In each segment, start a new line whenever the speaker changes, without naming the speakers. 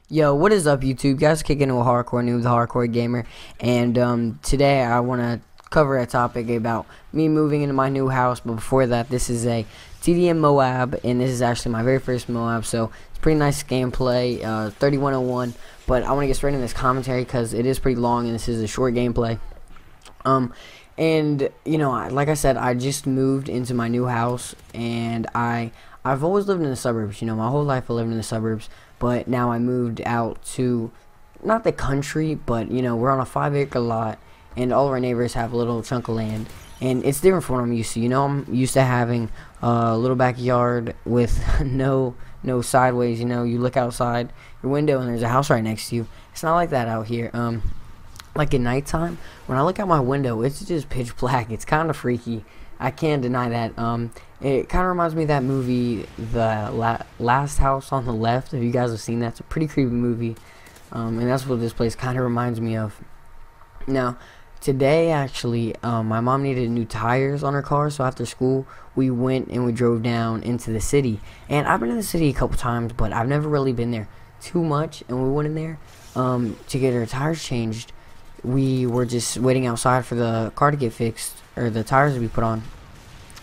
Yo, what is up, YouTube? Guys, kicking into a hardcore noob, the hardcore gamer, and today I want to cover a topic about me moving into my new house. But before that, this is a TDM MOAB, and this is actually my very first MOAB, so it's pretty nice gameplay, 3101. But I want to get straight into this commentary because it is pretty long, and this is a short gameplay. And you know, like I said, I just moved into my new house, and I've always lived in the suburbs. You know, my whole life I lived in the suburbs. But now I moved out to, not the country, but, you know, we're on a 5-acre lot, and all of our neighbors have a little chunk of land. And it's different from what I'm used to. You know, I'm used to having a little backyard with no sideways. You know, you look outside your window and there's a house right next to you. It's not like that out here. Like at nighttime, when I look out my window, it's just pitch black. It's kind of freaky. I can't deny that. It kind of reminds me of that movie, The Last House on the Left. If you guys have seen that, it's a pretty creepy movie. And that's what this place kind of reminds me of. Now, today actually, my mom needed new tires on her car, so after school, we went and we drove down into the city. And I've been in the city a couple times, but I've never really been there too much. And we went in there to get her tires changed. We were just waiting outside for the car to get fixed, or the tires to be put on,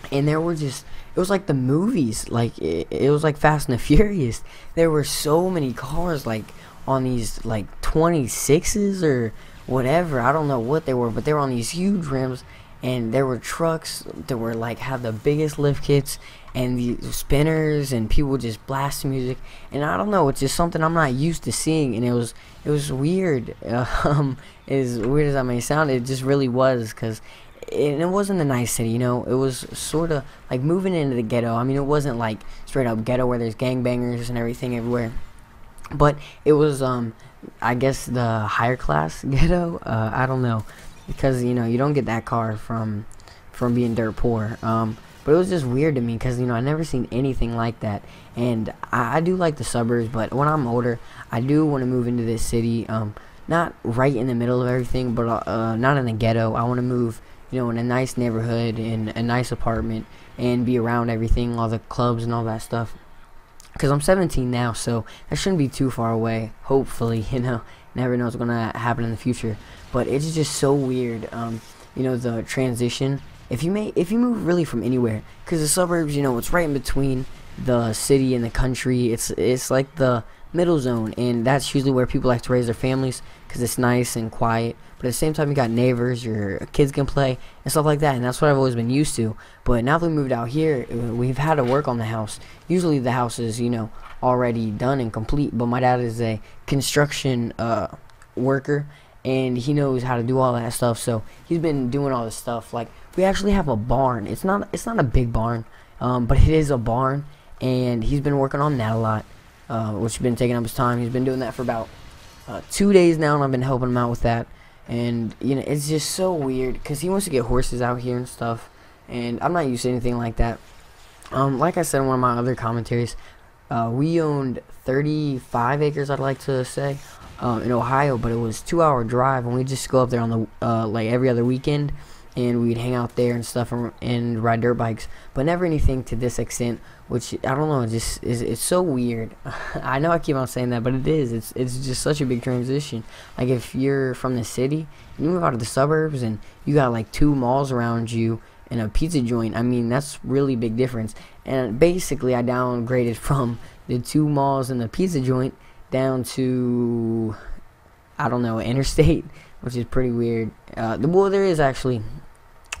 and there were just, it was like the movies, like it was like Fast and the Furious. There were so many cars, like on these like 26s or whatever, I don't know what they were, but they were on these huge rims. And there were trucks that were like, had the biggest lift kits and the spinners, and people just blast music. And I don't know, it's just something I'm not used to seeing, and it was weird. As weird as that may sound, it just really was, because it wasn't a nice city, you know. It was sort of like moving into the ghetto. I mean, it wasn't like straight up ghetto where there's gangbangers and everything everywhere, but it was I guess the higher class ghetto. I don't know, because you know, you don't get that car from being dirt poor. But it was just weird to me, because you know, I never seen anything like that. And I do like the suburbs, but when I'm older, I do want to move into this city, not right in the middle of everything, but not in the ghetto. I want to move, you know, in a nice neighborhood, in a nice apartment, and be around everything, all the clubs and all that stuff. Because I'm 17 now, so that shouldn't be too far away, hopefully. You know, never know what's going to happen in the future. But it's just so weird, you know, the transition. If you move really from anywhere, because the suburbs, you know, it's right in between the city and the country. It's like the middle zone, and that's usually where people like to raise their families, because it's nice and quiet. But at the same time, you got neighbors, your kids can play and stuff like that, and that's what I've always been used to. But now that we moved out here, we've had to work on the house. Usually the house is, you know, already done and complete, but my dad is a construction worker, and he knows how to do all that stuff, so he's been doing all this stuff. Like, we actually have a barn. It's not a big barn, but it is a barn, and he's been working on that a lot, which has been taking up his time. He's been doing that for about 2 days now, and I've been helping him out with that. And you know, it's just so weird, because he wants to get horses out here and stuff, and I'm not used to anything like that. Like I said in one of my other commentaries, we owned 35 acres, I'd like to say, in Ohio, but it was a 2-hour drive, and we just go up there on the like every other weekend, and we'd hang out there and stuff, and ride dirt bikes, but never anything to this extent, which I don't know, it's so weird. I know I keep on saying that, but it is. It's just such a big transition. Like, if you're from the city and you move out of the suburbs and you got like 2 malls around you and a pizza joint, I mean, that's really big difference. And basically, I downgraded from the 2 malls and the pizza joint down to, I don't know, interstate, which is pretty weird. Well, there is actually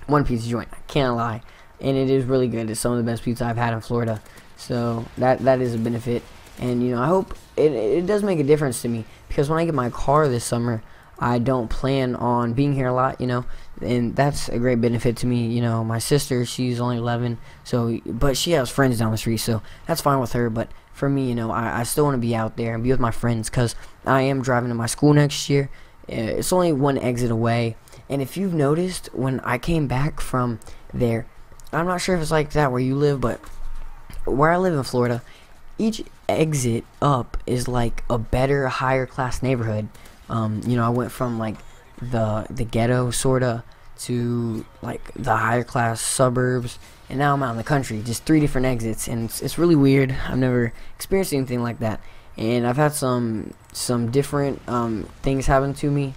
one pizza joint, I can't lie, and it is really good. It's some of the best pizza I've had in Florida, so that is a benefit. And you know, I hope it does make a difference to me, because when I get my car this summer, I don't plan on being here a lot, you know, and that's a great benefit to me. You know, my sister, she's only 11, so, but she has friends down the street, so that's fine with her. But for me, you know, I still want to be out there and be with my friends, because I am driving to my school next year. It's only 1 exit away, and if you've noticed, when I came back from there, I'm not sure if it's like that where you live, but where I live in Florida, each exit up is like a better, higher class neighborhood. You know, I went from like the ghetto sorta to like the higher class suburbs, and now I'm out in the country. Just 3 different exits, and it's really weird. I've never experienced anything like that. and I've had some different things happen to me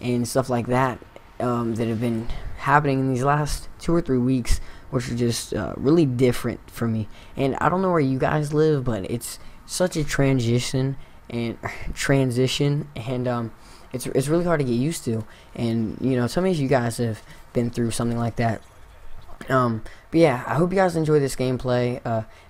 and stuff like that that have been happening in these last 2 or 3 weeks, which are just really different for me. And I don't know where you guys live, but it's such a transition, and it's really hard to get used to. And you know, tell me if you guys have been through something like that. But yeah, I hope you guys enjoy this gameplay.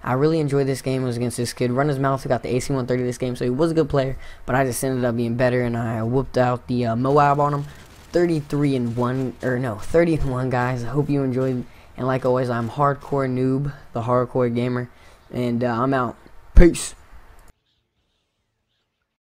I really enjoyed this game. It was against this kid, Run His Mouth, who got the AC-130 this game, so he was a good player, but I just ended up being better, and I whooped out the MOAB on him. 33-1, or no, 30-1, guys. I hope you enjoyed, and like always, I'm Hardcore Noob, the Hardcore Gamer, and I'm out. Peace.